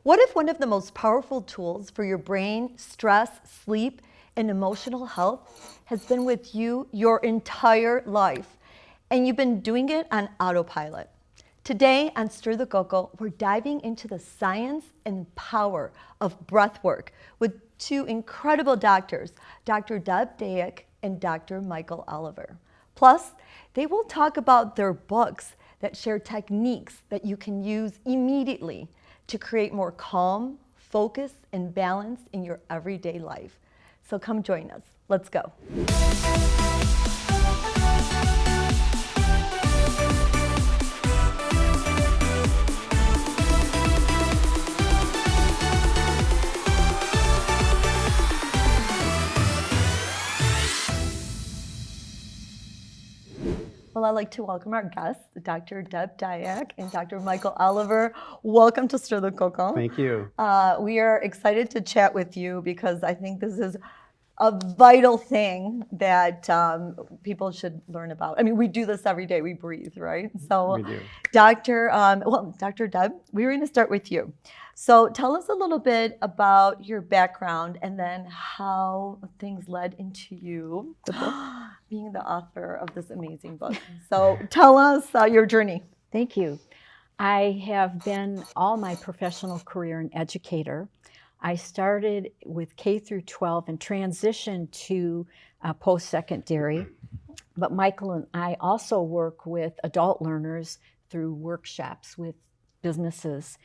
What if one of the most powerful tools for your brain, stress, sleep, and emotional health has been with you your entire life, and you've been doing it on autopilot? Today on Stir the Coco, we're diving into the science and power of breath work with two incredible doctors, Dr. Deb Dyack and Dr. Michael Oliver. Plus, they will talk about their books that share techniques that you can use immediately to create more calm, focus, and balance in your everyday life. So come join us. Let's go. Well, I'd like to welcome our guests, Dr. Deb Dyack and Dr. Michael Oliver. Welcome to Stir the Coco. Thank you. We are excited to chat with you because I think this is a vital thing that people should learn about. I mean, we do this every day. We breathe, right? So, We do. Dr. Deb, we're going to start with you. So tell us a little bit about your background and then how things led into you being the author of this amazing book. So tell us your journey. Thank you. I have been all my professional career an educator. I started with K through 12 and transitioned to post-secondary. But Michael and I also work with adult learners through workshops with businesses.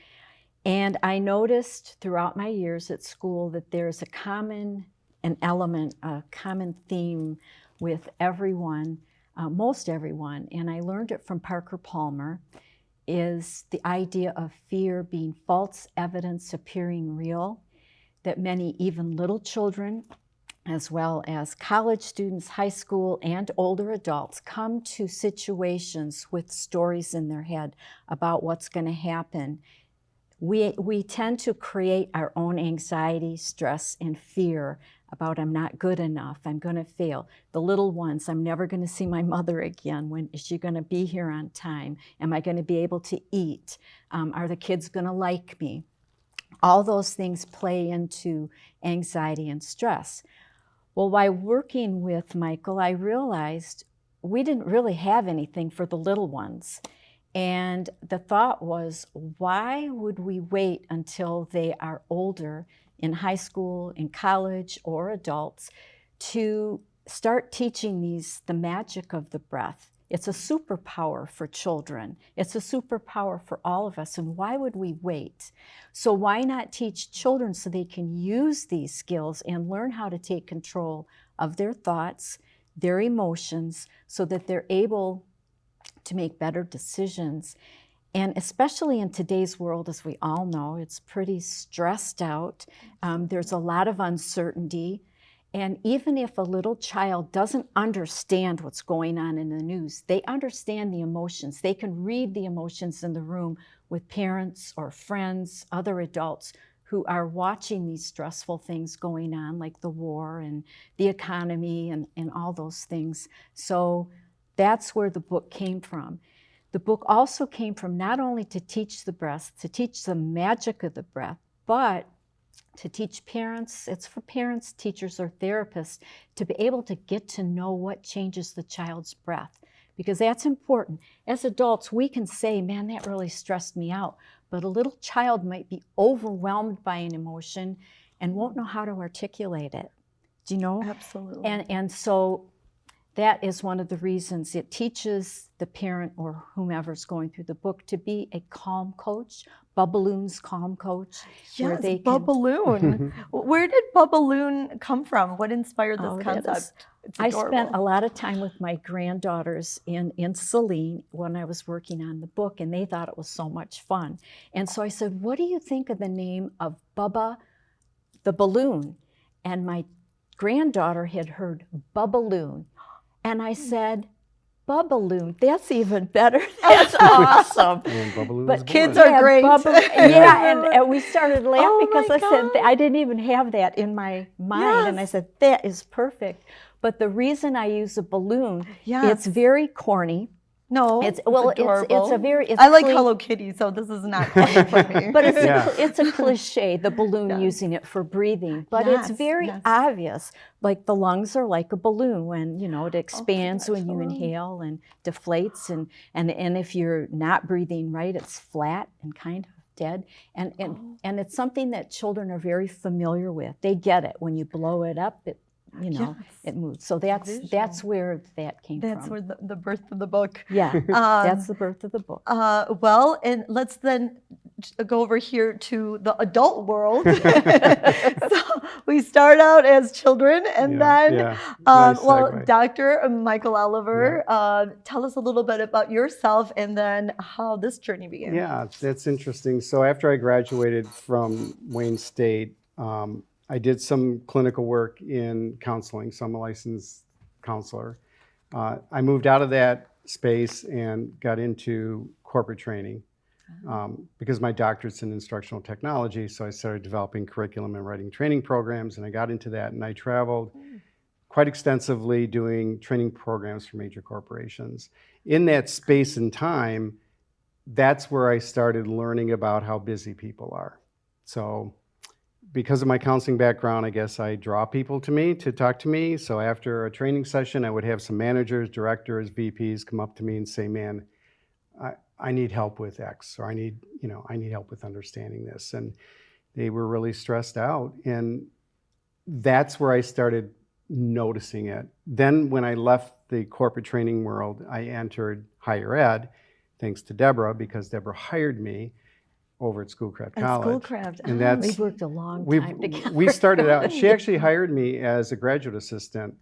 And I noticed throughout my years at school that there's a common theme with everyone, most everyone, and I learned it from Parker Palmer, is the idea of fear being false evidence appearing real, that many, even little children, as well as college students, high school, and older adults, come to situations with stories in their head about what's going to happen. We tend to create our own anxiety, stress, and fear about I'm not good enough, I'm going to fail. The little ones, I'm never going to see my mother again. When is she going to be here on time? Am I going to be able to eat? Are the kids going to like me? All those things play into anxiety and stress. Well, while working with Michael, I realized we didn't really have anything for the little ones. And the thought was, why would we wait until they are older in high school, in college, or adults to start teaching these the magic of the breath? It's a superpower for children. It's a superpower for all of us. And why would we wait? So why not teach children so they can use these skills and learn how to take control of their thoughts, their emotions, so that they're able to make better decisions. And especially in today's world, as we all know, it's pretty stressed out. There's a lot of uncertainty. And even if a little child doesn't understand what's going on in the news, they understand the emotions. They can read the emotions in the room with parents or friends, other adults who are watching these stressful things going on, like the war and the economy and all those things. So that's where the book came from. The book also came from not only to teach the breath, to teach the magic of the breath, but to teach parents, it's for parents, teachers, or therapists to be able to get to know what changes the child's breath, because that's important. As adults, we can say, man, that really stressed me out, but a little child might be overwhelmed by an emotion and won't know how to articulate it. Do you know? Absolutely. And so that is one of the reasons it teaches the parent or whomever's going through the book to be a calm coach, Bubballoon's calm coach. Yes, Bubballoon. Where did Bubballoon come from? What inspired this concept? I spent a lot of time with my granddaughters in Saline when I was working on the book, and they thought it was so much fun. And so I said, what do you think of the name of Bubba the Balloon? And my granddaughter had heard Bubballoon. And I said, Bubballoon, that's even better. That's awesome. But kids are great. And we started laughing because I God. said, I didn't even have that in my mind. Yes. And I said, that is perfect. But the reason I use a balloon, Yes. it's very corny. No, It's adorable. a very I like Hello Kitty, so this is not funny for me. but it's Yeah. it's a cliche, the balloon Yes. using it for breathing. But it's Yes, very yes. obvious. Like the lungs are like a balloon when, it Oh expands gosh, when you hello. inhale and deflates. And if you're not breathing right, it's flat and kind of dead. And it's something that children are very familiar with. They get it. When you blow it up, Yes. it moves. So that's Visual. where that came That's from. where the birth of the book. Yeah, that's the birth of the book. Well, and let's then go over here to the adult world. So we start out as children, and then, Nice well, segue. Dr. Michael Oliver, tell us a little bit about yourself and then how this journey began. Yeah, that's interesting. So after I graduated from Wayne State, I did some clinical work in counseling, so I'm a licensed counselor. I moved out of that space and got into corporate training because my doctorate's in instructional technology, so I started developing curriculum and writing training programs, and I got into that, and I traveled quite extensively doing training programs for major corporations. In that space and time, that's where I started learning about how busy people are. So because of my counseling background, I guess I draw people to me to talk to me. So after a training session, I would have some managers, directors, VPs come up to me and say, man, I need help with X, or I need help with understanding this. And they were really stressed out. And that's where I started noticing it. Then when I left the corporate training world, I entered higher ed, thanks to Deborah, because Deborah hired me over at Schoolcraft College. Schoolcraft. And that's, We've worked a long time together. we started out, she actually hired me as a graduate assistant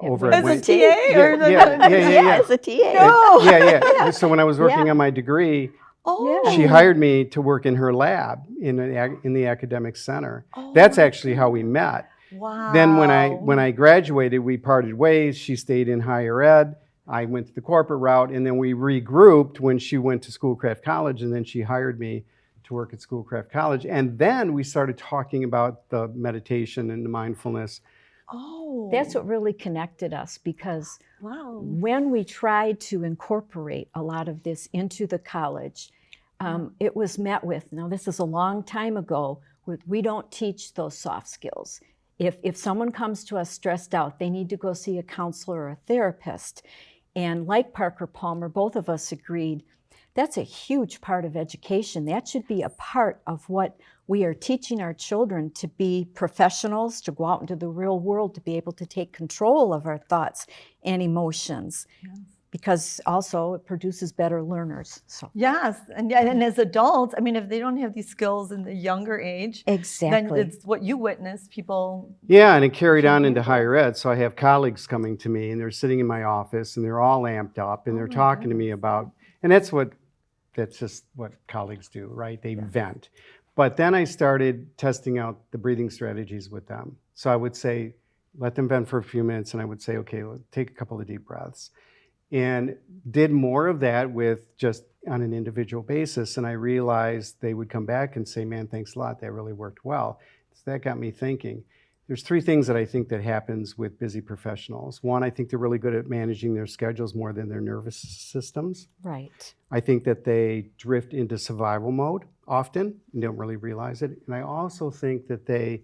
over at As a Wayne. TA? Or Yeah. As a TA. No. Yeah. So when I was working on my degree, Oh. she hired me to work in her lab in the academic center. That's actually how we met. Wow. Then when I graduated, we parted ways. She stayed in higher ed. I went to the corporate route, and then we regrouped when she went to Schoolcraft College, and then she hired me to work at Schoolcraft College. And then we started talking about the meditation and the mindfulness. Oh. That's what really connected us, because Wow. when we tried to incorporate a lot of this into the college, it was met with, now this is a long time ago, we don't teach those soft skills. If someone comes to us stressed out, they need to go see a counselor or a therapist. And like Parker Palmer, both of us agreed, that's a huge part of education. That should be a part of what we are teaching our children, to be professionals, to go out into the real world, to be able to take control of our thoughts and emotions. Yes. Because also it produces better learners. So. Yes, and as adults, I mean, if they don't have these skills in the younger age, exactly, then it's what you witness, people. Yeah, and it carried on into higher ed. So I have colleagues coming to me, and they're sitting in my office, and they're all amped up, and they're talking to me about, and that's just what colleagues do, right? They vent. But then I started testing out the breathing strategies with them. So I would say, let them vent for a few minutes, and I would say, okay, take a couple of deep breaths. And did more of that with just on an individual basis. And I realized they would come back and say, man, thanks a lot. That really worked well. So that got me thinking. There's three things that I think that happens with busy professionals. One, I think they're really good at managing their schedules more than their nervous systems. Right. I think that they drift into survival mode often and don't really realize it. And I also think that they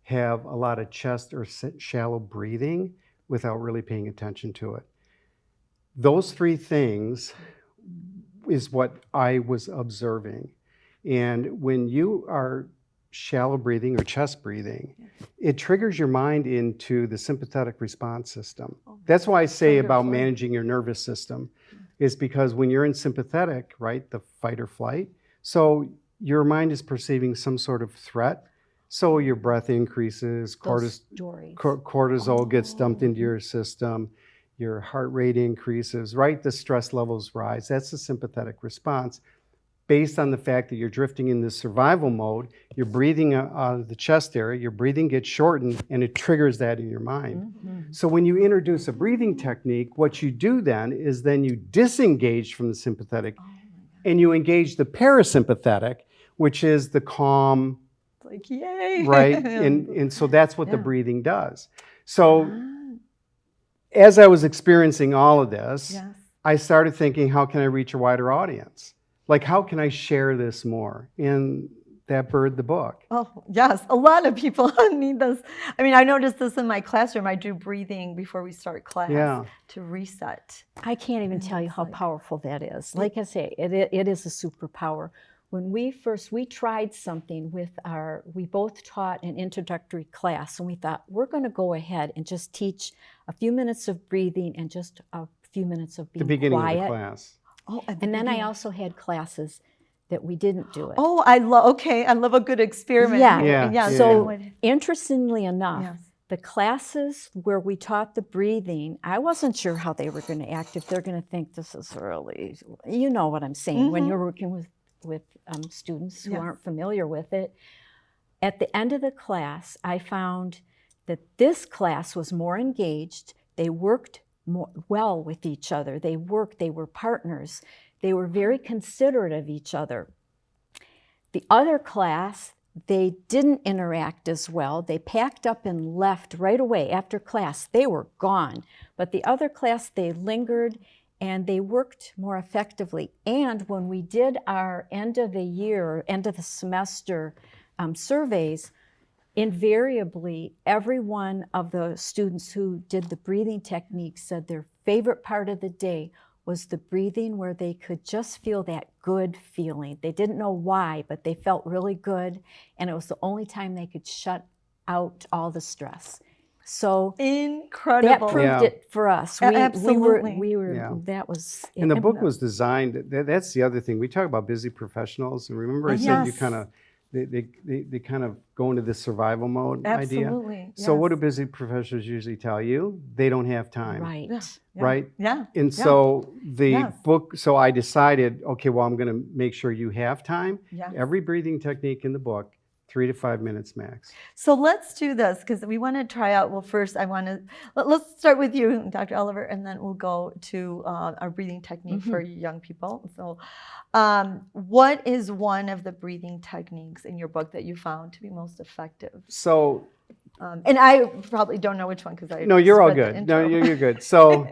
have a lot of chest or shallow breathing without really paying attention to it. Those three things is what I was observing. And when you are shallow breathing or chest breathing, it triggers your mind into the sympathetic response system. That's why I say about managing your nervous system, is because when you're in sympathetic, right, the fight or flight, so your mind is perceiving some sort of threat. So your breath increases, cortisol gets dumped into your system, your heart rate increases, right? The stress levels rise. That's the sympathetic response. Based on the fact that you're drifting in this survival mode, you're breathing out of the chest area, your breathing gets shortened, and it triggers that in your mind. Mm-hmm. So when you introduce a breathing technique, what you do then is you disengage from the sympathetic and you engage the parasympathetic, which is the calm, like, yay. Right? And so that's what the breathing does. So as I was experiencing all of this, I started thinking, how can I reach a wider audience? Like, how can I share this more? And that birthed the book. Oh, yes. A lot of people need this. I mean, I noticed this in my classroom. I do breathing before we start class Yeah. to reset. I can't even tell you it's how like- powerful that is. Like I say, it is a superpower. When we tried something with we both taught an introductory class, and we thought, we're going to go ahead and just teach a few minutes of breathing and just a few minutes of being The beginning quiet. of the class. Oh, at the And then I beginning. also had classes that we didn't do it. Oh, I love a good experiment. Yeah. Yeah, Yes. yeah. So interestingly enough, Yes. the classes where we taught the breathing, I wasn't sure how they were going to act, if they're going to think this is really, you know what I'm saying, when you're working with students who Yes. aren't familiar with it. At the end of the class, I found that this class was more engaged. They worked well with each other. They were partners. They were very considerate of each other. The other class, they didn't interact as well. They packed up and left right away after class. They were gone. But the other class, they lingered and they worked more effectively. And when we did our end of the year, end of the semester surveys, invariably, every one of the students who did the breathing technique said their favorite part of the day was the breathing, where they could just feel that good feeling. They didn't know why, but they felt really good, and it was the only time they could shut out all the stress. So Incredible. that proved Yeah. it for us. Absolutely. We were Yeah. that was. And the book was designed, that's the other thing. We talk about busy professionals, and remember I said you Yes. kind of, they kind of go into this survival mode idea. Absolutely. So what do yes. busy professionals usually tell you? They don't have time. Right. Yeah. Right? Yeah. And Yeah. so the Yes. book, so I decided, okay, well, I'm going to make sure you have time. Yes. Every breathing technique in the book, 3 to 5 minutes max. So let's do this because we want to try out. Well, first I want to let's start with you, Dr. Oliver, and then we'll go to our breathing technique for young people. So, what is one of the breathing techniques in your book that you found to be most effective? So, And I probably don't know which one because I no, you're all just read the good. No, intro. you're good. So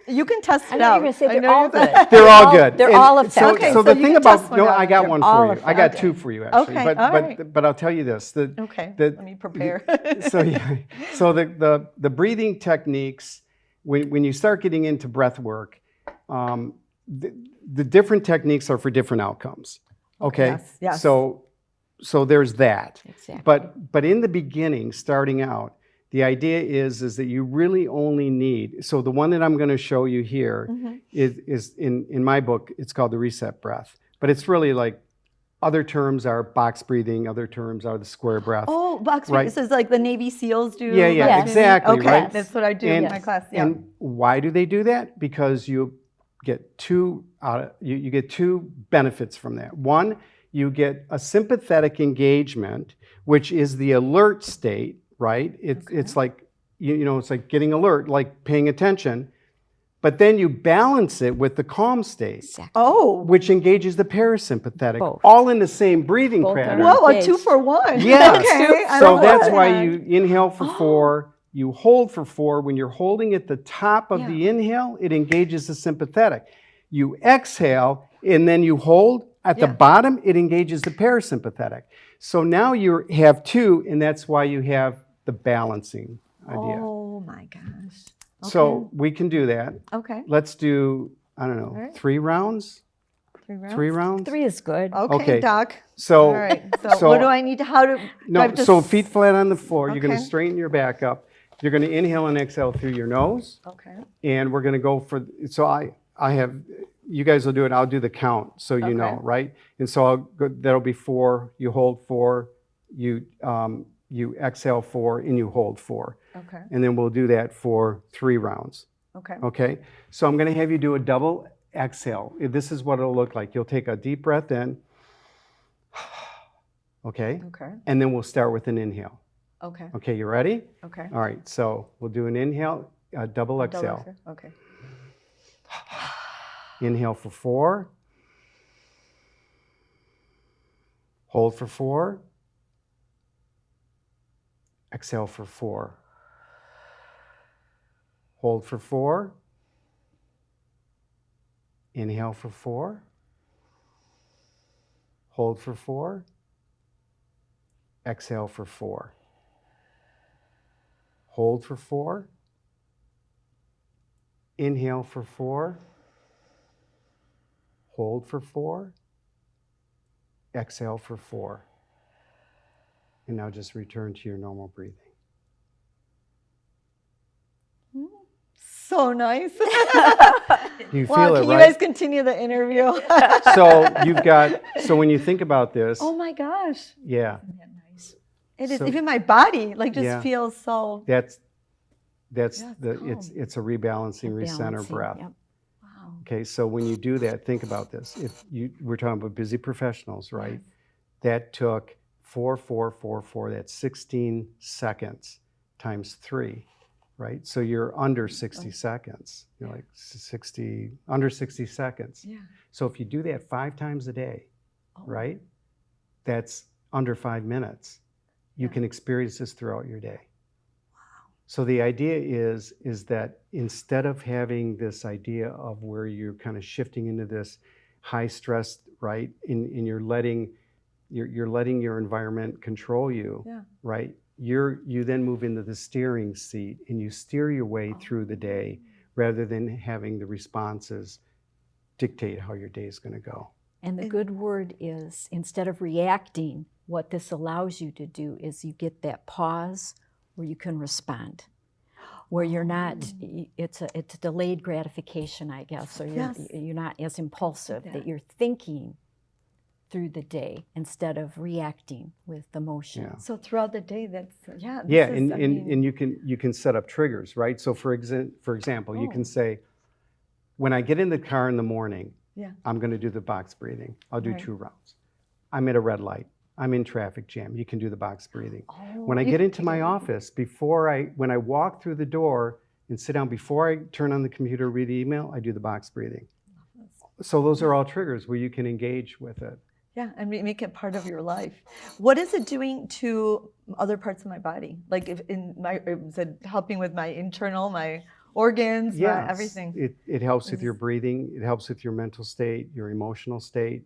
You can test I it know out. you're going to say I they're know all you- good. they're all good. They're And all so, effective. Okay, so so the you thing can about, test no, one out. I got They're one all for you. I got effective. 2 for you actually. Okay, all right. But I'll tell you this. Okay, the- let me prepare. So yeah, so the breathing techniques, when you start getting into breath work, the different techniques are for different outcomes. Okay. Yes, yes. So there's that. Exactly. But in the beginning, starting out, the idea is that you really only need. So the one that I'm going to show you here is in my book. It's called the reset breath. But it's really like, other terms are box breathing. Other terms are the square breath. Oh, box Right. breathing. This is like the Navy SEALs do. Yeah, yeah, box breathing? exactly, Okay, right? that's what I do in my class. Yeah. And why do they do that? Because you get two you get 2 benefits from that. One, you get a sympathetic engagement, which is the alert state, right? It's like you know, it's like getting alert, like paying attention. But then you balance it with the calm state, Exactly. Oh, which engages the parasympathetic, Both. all in the same breathing Both are pattern. whoa, a Engaged. 2 for 1. Yes. Okay. I So love that's that. why you inhale for 4, you hold for 4. When you're holding at the top of the inhale, it engages the sympathetic. You exhale and then you hold at the bottom, it engages the parasympathetic. So now you have 2, and that's why you have the balancing idea. Oh my gosh. So we can do that. Okay. Let's do, I don't know, right. 3 rounds? 3 rounds. 3 rounds? 3 is good. Okay, Okay. Doc. So, All right. So, what do I need to? How do? do I No, have to so s- feet flat on the floor. You're going to Okay. straighten your back up. You're going to inhale and exhale through your nose. Okay. And we're going to go for, so I have, you guys will do it. I'll do the count so you know, right? And so I'll go, that'll be 4. You hold 4. You exhale 4 and you hold 4. Okay. And then we'll do that for 3 rounds. Okay. Okay? So I'm going to have you do a double exhale. This is what it'll look like. You'll take a deep breath in. Okay? Okay. And then we'll start with an inhale. Okay. Okay, you ready? Okay. All right, so we'll do an inhale, a double exhale. Okay. Inhale for 4. Hold for 4. Exhale for 4. Hold for 4. Inhale for 4. Hold for 4. Exhale for 4. Hold for 4. Inhale for 4. Hold for 4. Exhale for 4. And now just return to your normal breathing. So nice. You Wow, feel it, can right? you guys continue the interview? So when you think about this, Oh my gosh. yeah, Isn't that nice? It is, So- even my body like just Yeah. feels so, that's Yeah, it's a rebalancing, recenter Balancing, breath. yep. wow. Okay, so when you do that, think about this. We're talking about busy professionals, right? That took 4, 4, 4, 4. That's 16 seconds times 3, right? So you're under 60 seconds. You're like under 60 seconds. Yeah. So if you do that 5 times a day, Oh. right? That's under 5 minutes. You Yeah. can experience this throughout your day. So the idea is that instead of having this idea of where you're kind of shifting into this high stress, right, and you're letting your environment control you, Yeah. right? You then move into the steering seat and you steer your way through the day rather than having the responses dictate how your day is going to go. And the good word is, instead of reacting, what this allows you to do is you get that pause where you can respond, where you're not, it's a delayed gratification, I guess, or you're not as impulsive, that you're thinking through the day instead of reacting with emotion. Yeah. So throughout the day, that's, yeah. this Yeah, is, and you can set up triggers, right? So for example, you can say, when I get in the car in the morning, Yeah. I'm going to do the box breathing. I'll do Right. 2 rounds. I'm at a red light. I'm in traffic jam. You can do the box breathing. When I you get can into my office, when I walk through the door and sit down, before I turn on the computer, read the email, I do the box breathing. So those are all triggers where you can engage with it. Yeah, and make it part of your life. What is it doing to other parts of my body? Like if is it helping with my internal, my organs, my everything? It helps with your breathing. It helps with your mental state, your emotional state.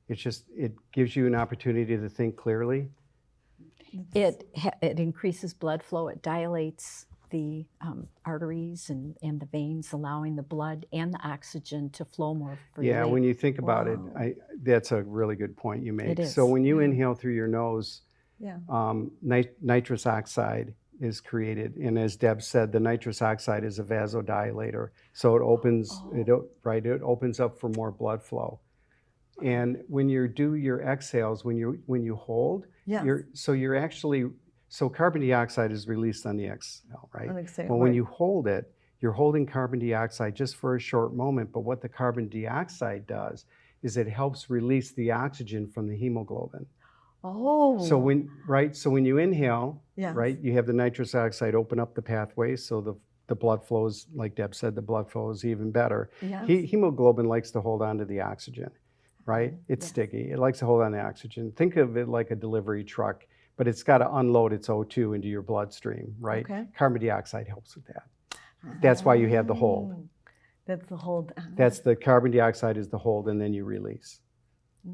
It gives you an opportunity to think clearly. It increases blood flow. It dilates the arteries and the veins, allowing the blood and the oxygen to flow more freely. Yeah, when you think about it, that's a really good point you make. It is. So when you inhale through your nose, Yeah. Nitrous oxide is created, and as Deb said, the nitrous oxide is a vasodilator. So it opens it opens up for more blood flow. And when you do your exhales, when you hold, Yes. so carbon dioxide is released on the exhale, right? On the exhale, Well, when right. you hold it, you're holding carbon dioxide just for a short moment. But what the carbon dioxide does is it helps release the oxygen from the hemoglobin. Oh. So when you inhale, Yes. right, you have the nitrous oxide open up the pathways, so the blood flows, like Deb said, the blood flow is even better. Yes. Hemoglobin likes to hold on to the oxygen, right? It's sticky. It likes to hold on to oxygen. Think of it like a delivery truck, but it's got to unload its O2 into your bloodstream, right? Okay. Carbon dioxide helps with that. That's why you have the hold. That's the hold. That's the carbon dioxide is the hold, and then you release.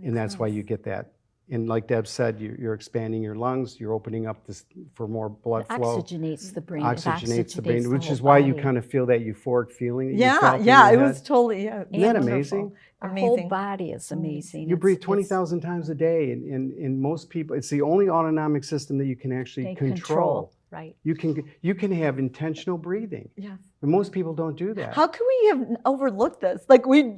And that's why you get that. And like Deb said, you're expanding your lungs, you're opening up this for more blood It flow. oxygenates the brain. Oxygenates the brain, the which whole is why you body. kind of feel that euphoric feeling that you Yeah, felt in yeah, your it was head. totally, yeah. Isn't that wonderful. amazing? Our Amazing. whole body is amazing. You breathe It's 20,000 times a day, and most people, it's the only autonomic system that you can actually they control. Right. You can have intentional breathing, Yes. and most people don't do that. How can we have overlooked this? Like we.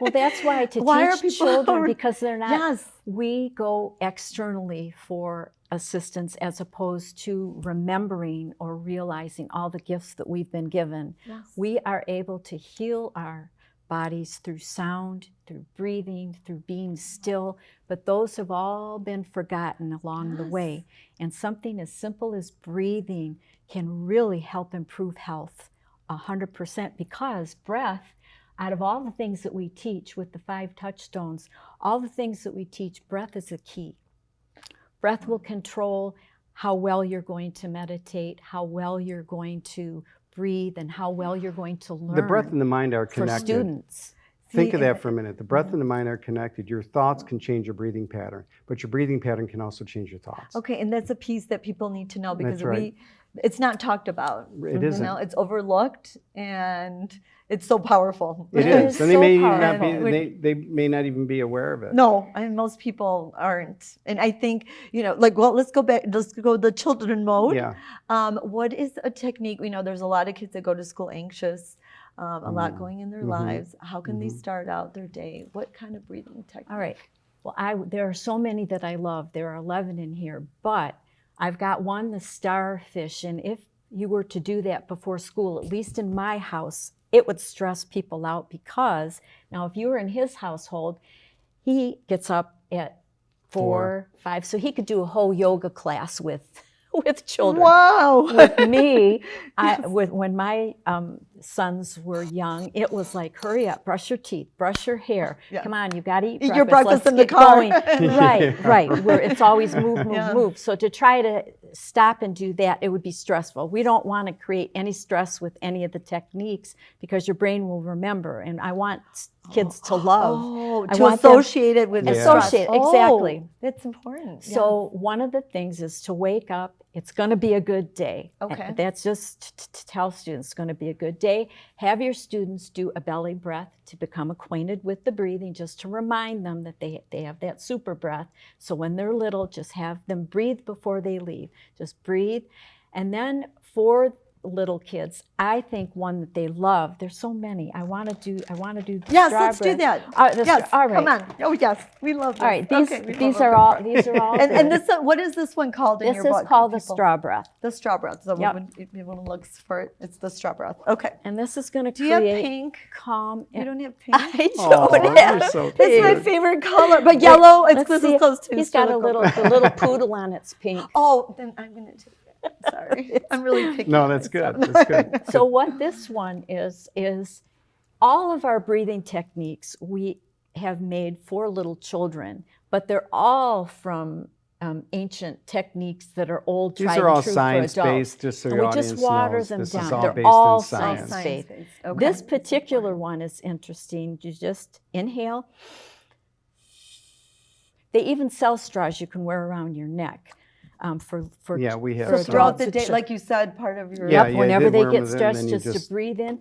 Well, that's why to Why are teach people children, because they're not, Yes. we go externally for assistance as opposed to remembering or realizing all the gifts that we've been given. Yes. We are able to heal our bodies through sound, through breathing, through being still, but those have all been forgotten along the way. And something as simple as breathing can really help improve health 100%, because breath, out of all the things that we teach with the 5 touchstones, all the things that we teach, breath is a key. Breath will control how well you're going to meditate, how well you're going to breathe and how well you're going to learn. The breath and the mind are for connected. students. Think of that for a minute. The breath and the mind are connected. Your thoughts can change your breathing pattern, but your breathing pattern can also change your thoughts. Okay, and that's a piece that people need to know because That's right. it's not talked about. It isn't. It's overlooked, and it's so powerful. It It is. is And they so may powerful. they may not even be aware of it. No, and most people aren't. And I think, like, well, let's go the children mode. Yeah. What is a technique? We know there's a lot of kids that go to school anxious, a lot going in their lives. How can they start out their day? What kind of breathing technique? All right. Well, there are so many that I love. There are 11 in here, but I've got one, the starfish. And if you were to do that before school, at least in my house, it would stress people out because now if you were in his household, he gets up at 4, 5, so he could do a whole yoga class with children. Wow. With me, when my sons were young, it was like, hurry up, brush your teeth, brush your hair. Yeah. Come on, you got to eat Eat your breakfast. breakfast in the Let's get car. going. Right. Where it's always move, move, Yeah. move. So to try to stop and do that, it would be stressful. We don't want to create any stress with any of the techniques because your brain will remember. And I want kids to love. Oh, I to want them- associate it with Associate, stress. exactly. Oh, that's important. So one of the things is to wake up. It's going to be a good day. Okay. And that's just to tell students it's going to be a good day. Have your students do a belly breath to become acquainted with the breathing, just to remind them that they have that super breath. So when they're little, just have them breathe before they leave. Just breathe. And then for little kids, I think one that they love. There's so many. I want to do. Yes, straw let's do breath. that. Yes, all right. come on. Oh, yes, we love this. All right. Okay, we These love are a all. good These are all. breath. And good. this, what is this one called in This your is book? called the people? straw breath. The straw breath. So Yep. when everyone looks for it, it's the straw breath. Okay. And this is going to Do you have create pink? calm. You don't have pink? I Oh, don't you're have. so It's my cute. favorite color, but yellow. It's Let's see. close to. He's got a little poodle on its pink. Oh, then I'm gonna take it. Sorry, I'm really picky. No, that's good. That's good. So what this one is all of our breathing techniques we have made for little children, but they're all from ancient techniques that are old, These tried are all and true for adults. science-based, just so And your we just audience water knows. them This down. is all They're based all in science. science-based. Okay. This particular one is interesting. You just inhale. They even sell straws you can wear around your neck for Yeah, we have for some. throughout adults. the day, like you said, part of your Yeah, Yep, whenever did they worm get with it, and stressed, then you just to breathe in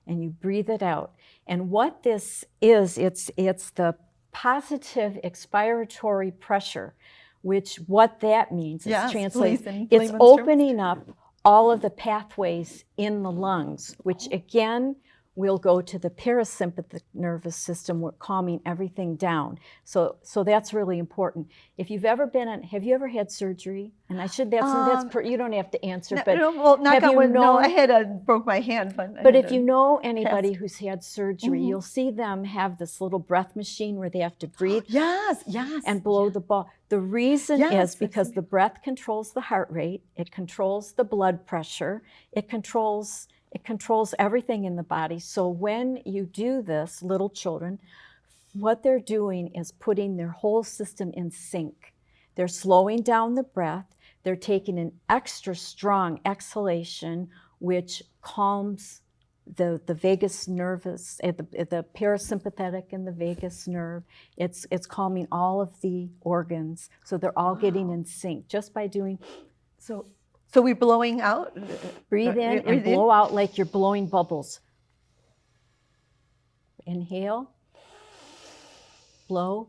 and you breathe it out. And what this is, it's the positive expiratory pressure, which what that means is Yes, translated. please, in It's layman's terms. opening up all of the pathways in the lungs, which again will go to the parasympathetic nervous system, we're calming everything down. So that's really important. If you've ever have you ever had surgery? And I should, you don't have to answer, but well, knock have on you wood, no, known- I had broke my hand, but if you know anybody who's had surgery, Mm-hmm. you'll see them have this little breath machine where they have to breathe yes, and blow the ball. The reason Yes, is because the breath controls the heart rate, it controls the blood pressure, it controls everything in the body. So when you do this, little children, what they're doing is putting their whole system in sync. They're slowing down the breath. They're taking an extra strong exhalation, which calms the vagus nervous, the parasympathetic and the vagus nerve. It's calming all of the organs. So they're all getting in sync just by doing. So we're blowing out. Breathe in and Breathe in. blow out like you're blowing bubbles. Inhale, blow.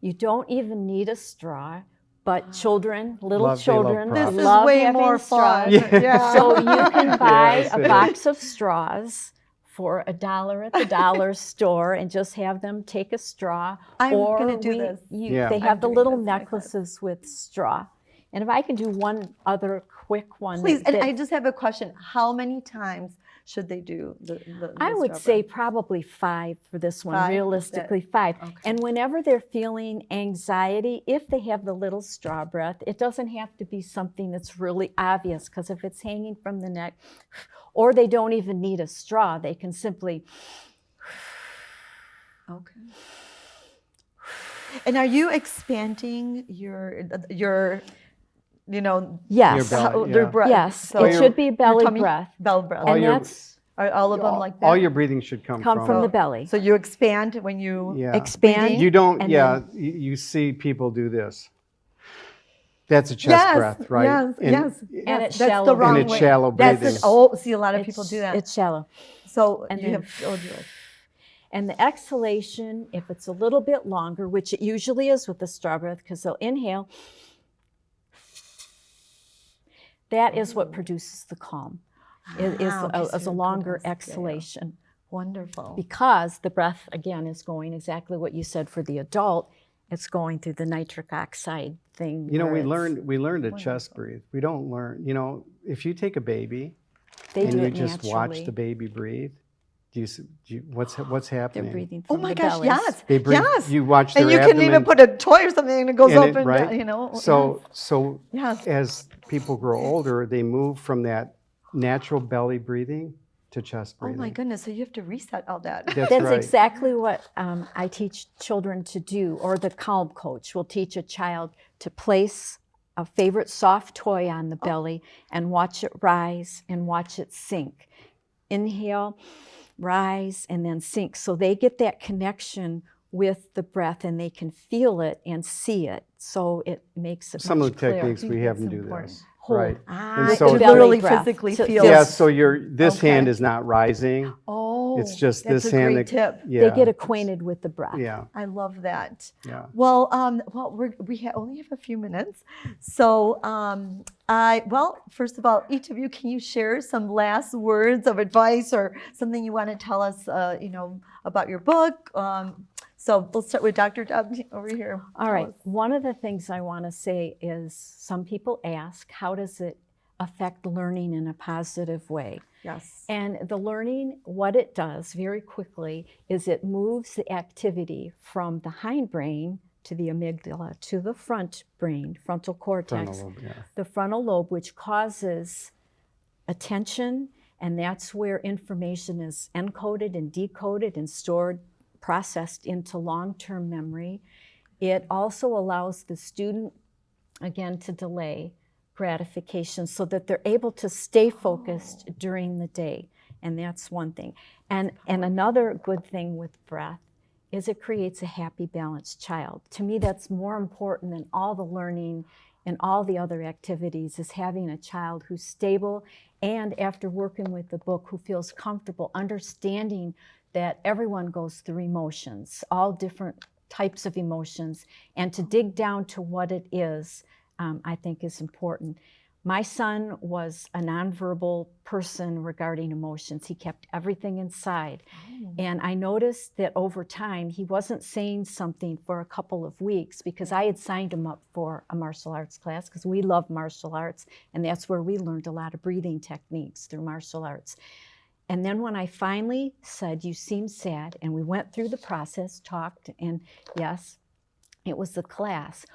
You don't even need a straw, but children, little Love- they love children, props. This is love way having more fun. straws. Yeah. So you can buy Yes, a it box of straws for $1 at the dollar store and just have them take a straw. I'm or gonna do this. Yeah. They I'm have the doing little this myself. necklaces with straw. And if I can do one other quick one. Please, and that- I just have a question. How many times should they do the I would straw say breath? probably 5 for this one, 5, realistically that's it. 5. Okay. And whenever they're feeling anxiety, if they have the little straw breath, it doesn't have to be something that's really obvious, because if it's hanging from the neck, or they don't even need a straw, they can simply Okay. And are you expanding your Yes. Your belly, their yeah. breath? Yes. So It your- should be belly tummy- breath. Belly breath. And your- that's Are all of them like that? All your breathing should come from the belly. So you expand when you Yeah. Expand. breathing? You don't, And yeah, then- you see people do this. That's a chest Yes, breath, right? yes, yes. And it's That's shallow the wrong breathing. way. And it's shallow That's breathing. see, a lot of people do that. It's shallow. So and you then- have do it. And the exhalation, if it's a little bit longer, which it usually is with the straw breath, because they'll inhale, that is what produces the calm. It is Wow, a, just is a your longer goodness. Yeah, yeah. exhalation. Wonderful. Because the breath, again, is going exactly what you said for the adult. It's going through the nitric oxide thing. You know, where we it's- learned to chest breathe. We don't learn, if you take a baby they and do you it just watch naturally. the baby breathe, what's happening? They're breathing Oh from my the gosh, bellies. yes. They breathe. Yes. You watch their And you can even abdomen put a toy or something and it goes in up it, and right? down, So Yes. as people grow older, they move from that natural belly breathing to chest Oh breathing. my goodness, so you have to reset all that. That's That's right. exactly what I teach children to do, or the calm coach will teach a child to place a favorite soft toy on the belly and watch it rise and watch it sink. Inhale, rise, and then sink. So they get that connection with the breath and they can feel it and see it. So it makes it Some much of the clearer. techniques we have them That's do important. this. Hold. Right. Ah, And so to the literally breath. physically So- feel. Yeah, Yes. so this Okay. hand is not rising. Oh, It's just that's this a hand great that- tip. Yeah. They get acquainted with the breath. Yeah. I love that. Yeah. Well, we only have a few minutes, so first of all, each of you, can you share some last words of advice or something you want to tell us, about your book? So let's start with Dr. Deb over here. All Tell right. us. One of the things I want to say is some people ask, how does it affect learning in a positive way? Yes. And the learning, what it does very quickly is it moves the activity from the hindbrain to the amygdala to the front brain, frontal cortex, Frontal lobe, yeah. the frontal lobe, which causes attention, and that's where information is encoded and decoded and stored, processed into long-term memory. It also allows the student, again, to delay gratification so that they're able to stay focused during the day. And that's one thing. And another good thing with breath is it creates a happy, balanced child. To me, that's more important than all the learning and all the other activities, is having a child who's stable, and after working with the book, who feels comfortable understanding that everyone goes through emotions, all different types of emotions, and to dig down to what it is, I think is important. My son was a nonverbal person regarding emotions. He kept everything inside. And I noticed that over time, he wasn't saying something for a couple of weeks because I had signed him up for a martial arts class because we love martial arts. And that's where we learned a lot of breathing techniques through martial arts. And then when I finally said, "You seem sad," and we went through the process, talked, and yes, it was the class.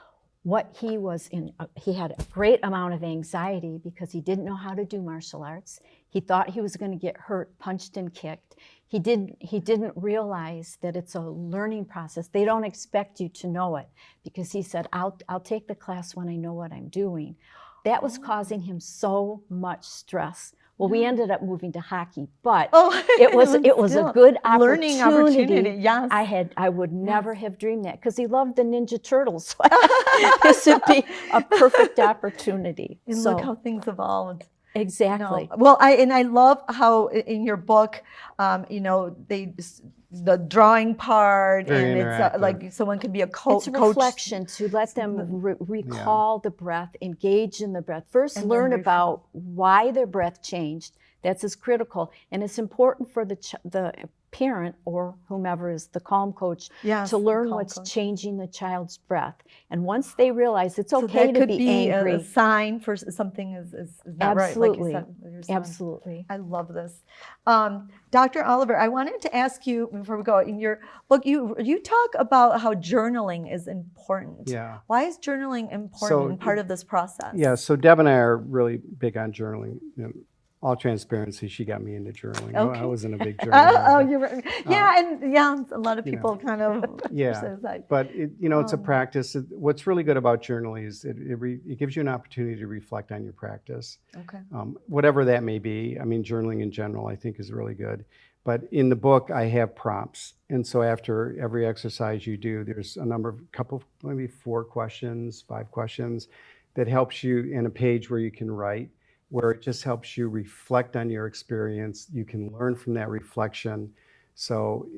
What he was in, he had a great amount of anxiety because he didn't know how to do martial arts. He thought he was going to get hurt, punched and kicked. He didn't realize that it's a learning process. They don't expect you to know it, because he said, I'll take the class when I know what I'm doing. That was causing him so much stress. Well, we ended up moving to hockey, but it was still a good learning opportunity. Yes. I would never have dreamed that, because he loved the Ninja Turtles. This would be a perfect opportunity. And look how things evolved. Exactly. No. Well, I love how in your book, the drawing part, Very and it's interactive. like someone could be a coach. It's a reflection to let them recall the breath, engage in the breath. First, And then learn about why their breath changed. That's as critical. And it's important for the parent or whomever is the calm coach Yes, to learn calm what's coach. changing the child's breath. And once they realize it's So okay that to could be be angry. a sign for something is not right. Like you Absolutely. said, with your son. Absolutely. I love this. Dr. Oliver, I wanted to ask you before we go, in your book, you talk about how journaling is important. Yeah. Why is journaling important So- and part of this process? Yeah, so Deb and I are really big on journaling. all transparency, she got me into journaling. I wasn't a big Oh, journaler. you're right. Yeah, and yeah, a lot of you know, people kind of Yeah, says that. but it's a practice. What's really good about journaling is it gives you an opportunity to reflect on your practice, Okay. whatever that may be. I mean, journaling in general, I think, is really good. But in the book, I have prompts, and so after every exercise you do, there's maybe 4 questions, 5 questions, that helps you in a page where you can write, where it just helps you reflect on your experience. You can learn from that reflection. So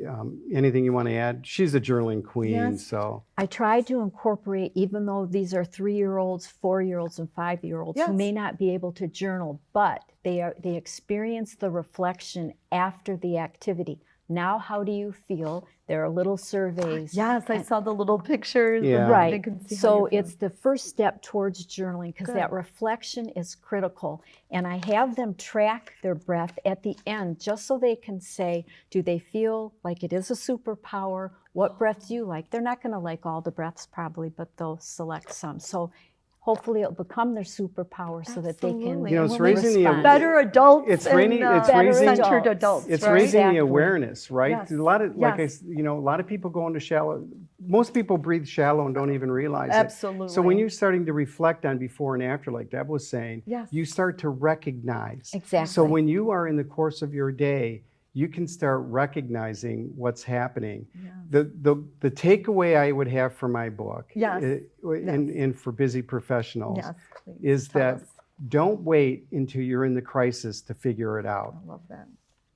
anything you want to add? She's a journaling queen, Yes. so. I try to incorporate, even though these are 3-year-olds, 4-year-olds, and 5-year-olds who Yes. may not be able to journal, but they experience the reflection after the activity. Now, how do you feel? There are little surveys. Yes, I saw the little pictures. Yeah. and Right. they can see how So you're feeling. it's the first step towards journaling, because that Good. reflection is critical. And I have them track their breath at the end, just so they can say, do they feel like it is a superpower? What breath do you like? They're not going to like all the breaths probably, but they'll select some. So hopefully it'll become their superpower so that they can Absolutely. And it's we'll make raising the respond. better adults It's and raising- it's better raising- centered adults. It's right? raising the Exactly. awareness, right? Yes. A lot of, like Yes. a lot of people go into shallow. Most people breathe shallow and don't even realize it. Absolutely. So when you're starting to reflect on before and after, like Deb was saying, Yes. you start to recognize. Exactly. So when you are in the course of your day, you can start recognizing what's happening. Yes. The takeaway I would have for my book, Yes. and for busy professionals, Yes, please. is Tell that us. don't wait until you're in the crisis to figure it out. I love that.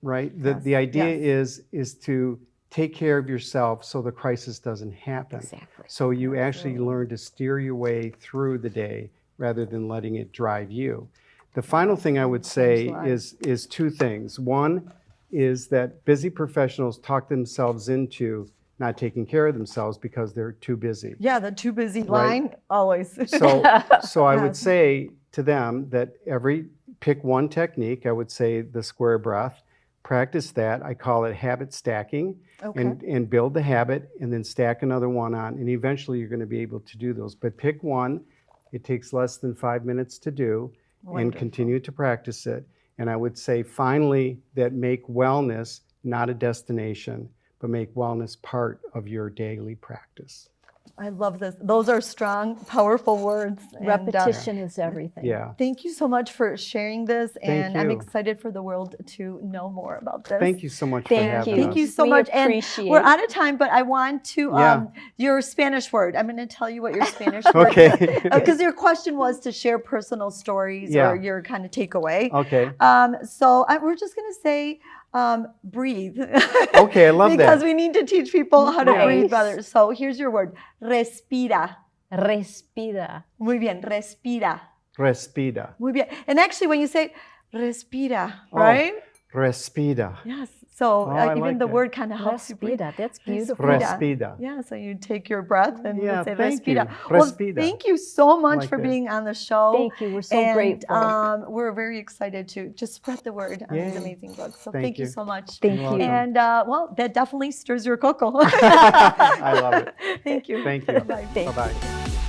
Right? Yes, The idea yes. is to take care of yourself so the crisis doesn't happen. Exactly. So you actually learn to steer your way through the day rather than letting it drive you. The final thing I would say is 2 things. One is that busy professionals talk themselves into not taking care of themselves because they're too busy. Yeah, the too busy Right. line, always. So I would Yes. say to them that pick one technique. I would say the square breath. Practice that. I call it habit stacking, and build the habit and then stack another one on, and eventually you're going to be able to do those. But pick one. It takes less than 5 minutes to do, and Wonderful. continue to practice it. And I would say finally that make wellness not a destination, but make wellness part of your daily practice. I love this. Those are strong, powerful words. and, Repetition is everything. Yeah. thank you so much for sharing this, Thank and I'm you. excited for the world to know more about this. Thank you so much for Thank having you. us. Thank you so We much. And appreciate- we're out of time, but I want to, Yeah. your Spanish word. I'm going to tell you what your Spanish word Okay. is. Because your question was to share personal stories Yeah. or your kind of takeaway. Okay. So we're just going to say breathe. Okay, I love that. Because we need to teach people how to Nice. breathe better. So here's your word. Respira. Respira. Muy bien. Respira. Respira. Muy bien. And actually, when you say respira, Oh. right? Respira. Yes. So I even like the that. word kind of helps you breathe. Respira. That's beautiful. Respira. Yeah, so you take your breath and Yeah, say thank you. respira. Well, Respira. thank you so much Like for that. being on the show. Thank you. We're so and, grateful. We're very excited to just spread the word on these Yay. amazing books. So Thank thank you you. so much. Thank You're you. welcome. And well, that definitely stirs your cocoa. I love it. Thank you. Thank you. Bye. Thank you. Bye-bye.